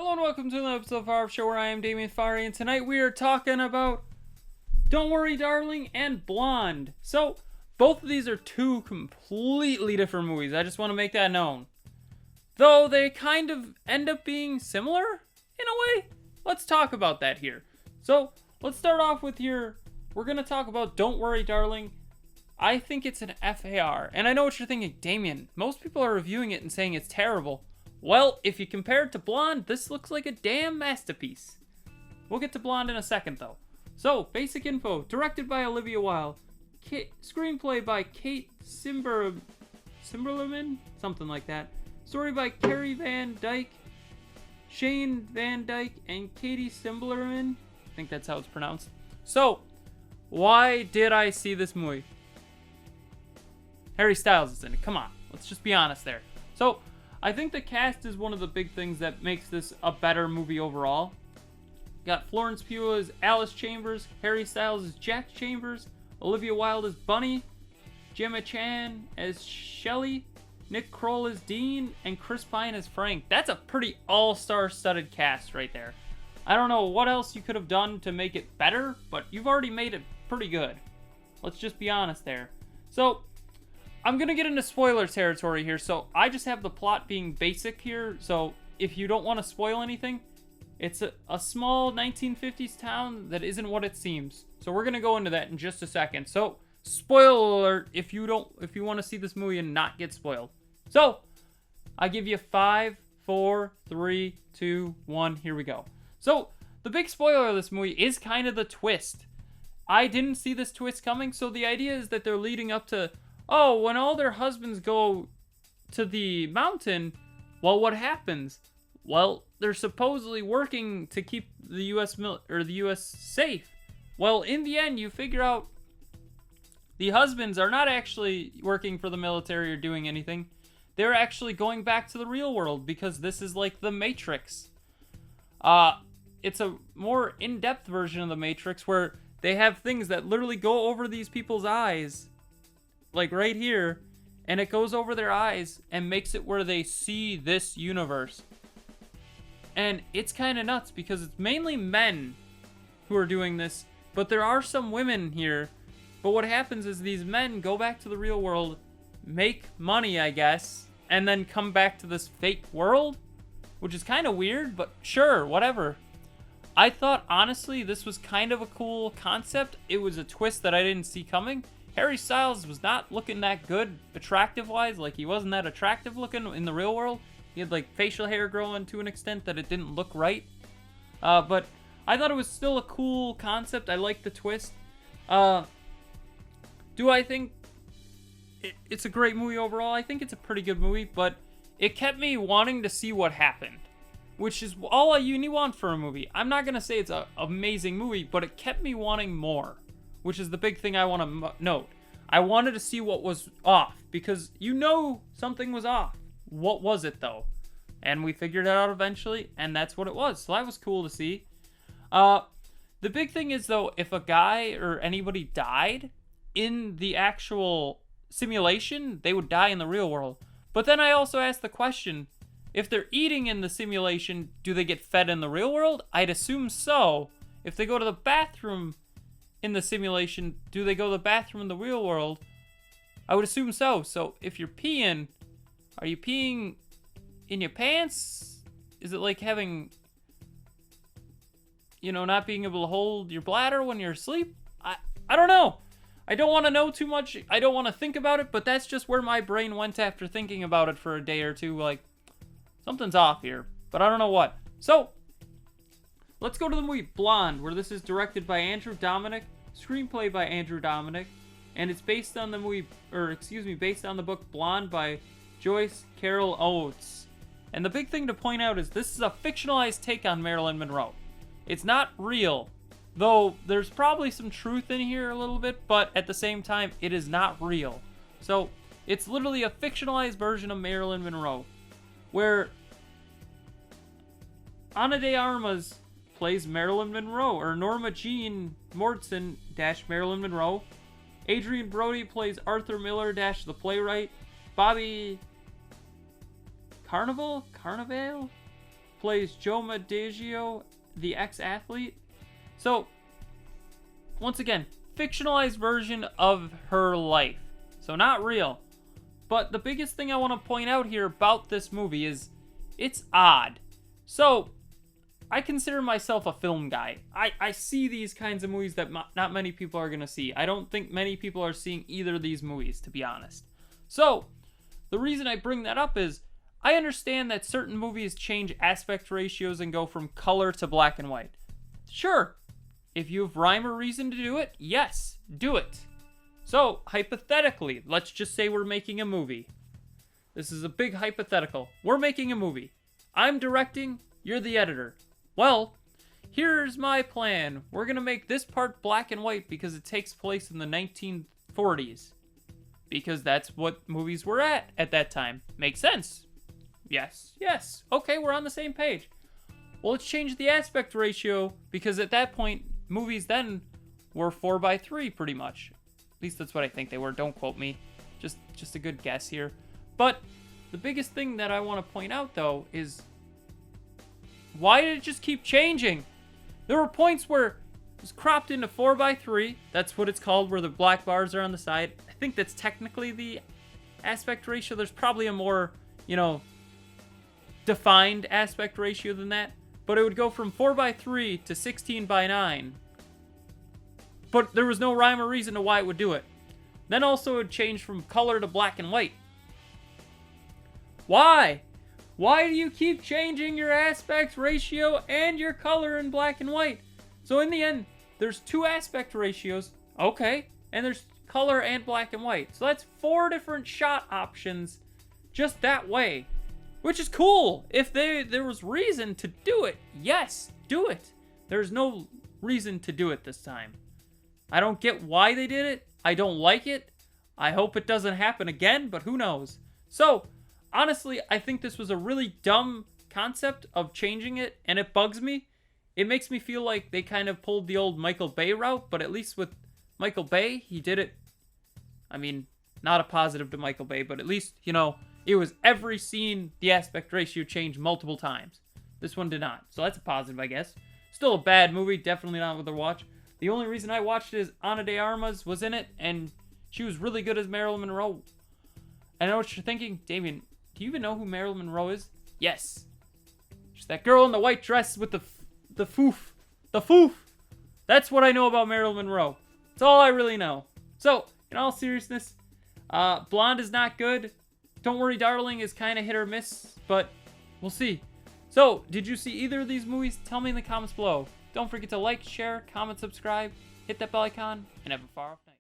Hello and welcome to another episode of Farr Show, where I am Damien Farr, and tonight we are talking about Don't Worry Darling and Blonde. So, both of these are two completely different movies. I just want to make that known. Though they kind of end up being similar, in a way. Let's talk about that here. So, let's start off with we're going to talk about Don't Worry Darling. I think it's an FAR, and I know what you're thinking, Damien, most people are reviewing it and saying it's terrible. Well, if you compare it to Blonde, this looks like a damn masterpiece. We'll get to Blonde in a second, though. So, basic info. Directed by Olivia Wilde. Screenplay by Kate Simberman? Something like that. Story by Carrie Van Dyke, Shane Van Dyke, and Katie Simberman. I think that's how it's pronounced. So, why did I see this movie? Harry Styles is in it. Come on. Let's just be honest there. So, I think the cast is one of the big things that makes this a better movie overall. Got Florence Pugh as Alice Chambers, Harry Styles as Jack Chambers, Olivia Wilde as Bunny, Gemma Chan as Shelley, Nick Kroll as Dean, and Chris Pine as Frank. That's a pretty all-star studded cast right there. I don't know what else you could have done to make it better, but you've already made it pretty good. Let's just be honest there. So, I'm going to get into spoiler territory here, so I just have the plot being basic here, so if you don't want to spoil anything, it's a small 1950s town that isn't what it seems. So we're going to go into that in just a second. So, spoiler alert if you want to see this movie and not get spoiled. So, I give you 5, 4, 3, 2, 1, here we go. So, the big spoiler of this movie is kind of the twist. I didn't see this twist coming, so the idea is that they're leading up to, oh, when all their husbands go to the mountain, well, what happens? Well, they're supposedly working to keep the U.S. safe. Well, in the end, you figure out the husbands are not actually working for the military or doing anything. They're actually going back to the real world because this is like the Matrix. It's a more in-depth version of the Matrix where they have things that literally go over these people's eyes, like right here, and it goes over their eyes and makes it where they see this universe. And it's kind of nuts because it's mainly men who are doing this, but there are some women here. But what happens is these men go back to the real world, make money, I guess, and then come back to this fake world, which is kind of weird, but sure, whatever. I thought, honestly, this was kind of a cool concept. It was a twist that I didn't see coming. Harry Styles was not looking that good attractive-wise. Like, he wasn't that attractive looking in the real world. He had, like, facial hair growing to an extent that it didn't look right. But I thought it was still a cool concept. I liked the twist. Do I think it's a great movie overall? I think it's a pretty good movie, but it kept me wanting to see what happened, which is all you want for a movie. I'm not going to say it's an amazing movie, but it kept me wanting more, which is the big thing I want to note. I wanted to see what was off, because you know something was off. What was it, though? And we figured it out eventually, and that's what it was. So that was cool to see. The big thing is, though, if a guy or anybody died in the actual simulation, they would die in the real world. But then I also asked the question, if they're eating in the simulation, do they get fed in the real world? I'd assume so. If they go to the bathroom in the simulation, do they go to the bathroom in the real world? I would assume so. So if you're peeing, are you peeing in your pants? Is it like having, not being able to hold your bladder when you're asleep? I don't know. I don't want to know too much. I don't want to think about it, but that's just where my brain went after thinking about it for a day or two. Like, something's off here, but I don't know what. So, let's go to the movie Blonde, where this is directed by Andrew Dominic, screenplay by Andrew Dominic, and it's based on based on the book Blonde by Joyce Carol Oates. And the big thing to point out is this is a fictionalized take on Marilyn Monroe. It's not real, though there's probably some truth in here a little bit, but at the same time, it is not real. So, it's literally a fictionalized version of Marilyn Monroe, where Ana de Armas plays Marilyn Monroe, or Norma Jean Morton - Marilyn Monroe. Adrian Brody plays Arthur Miller - the playwright. Bobby Carnevale plays Joe Maggio, the ex-athlete. So, once again, fictionalized version of her life. So not real. But the biggest thing I want to point out here about this movie is it's odd. So, I consider myself a film guy. I see these kinds of movies that not many people are going to see. I don't think many people are seeing either of these movies, to be honest. So, the reason I bring that up is I understand that certain movies change aspect ratios and go from color to black and white. Sure, if you have rhyme or reason to do it, yes, do it. So, hypothetically, let's just say we're making a movie. This is a big hypothetical. We're making a movie. I'm directing, you're the editor. Well, here's my plan. We're going to make this part black and white because it takes place in the 1940s. Because that's what movies were at that time. Makes sense. Yes. Okay, we're on the same page. Well, let's change the aspect ratio because at that point, movies then were 4:3 pretty much. At least that's what I think they were. Don't quote me. Just a good guess here. But the biggest thing that I want to point out, though, is why did it just keep changing? There were points where it was cropped into 4:3. That's what it's called, where the black bars are on the side. I think that's technically the aspect ratio. There's probably a more, defined aspect ratio than that. But it would go from 4:3 to 16:9. But there was no rhyme or reason to why it would do it. Then also it would change from color to black and white. Why? Why do you keep changing your aspect ratio and your color in black and white? So in the end, there's 2 aspect ratios. Okay. And there's color and black and white. So that's 4 different shot options just that way. Which is cool. If there was reason to do it, yes, do it. There's no reason to do it this time. I don't get why they did it. I don't like it. I hope it doesn't happen again, but who knows? So, honestly, I think this was a really dumb concept of changing it, and it bugs me. It makes me feel like they kind of pulled the old Michael Bay route, but at least with Michael Bay, he did it. I mean, not a positive to Michael Bay, but at least, it was every scene, the aspect ratio changed multiple times. This one did not. So that's a positive, I guess. Still a bad movie. Definitely not worth a watch. The only reason I watched it is Ana de Armas was in it, and she was really good as Marilyn Monroe. I know what you're thinking. Damien, do you even know who Marilyn Monroe is? Yes. She's that girl in the white dress with the foof. The foof. That's what I know about Marilyn Monroe. That's all I really know. So, in all seriousness, Blonde is not good. Don't Worry, Darling is kind of hit or miss, but we'll see. So, did you see either of these movies? Tell me in the comments below. Don't forget to like, share, comment, subscribe, hit that bell icon, and have a far off night.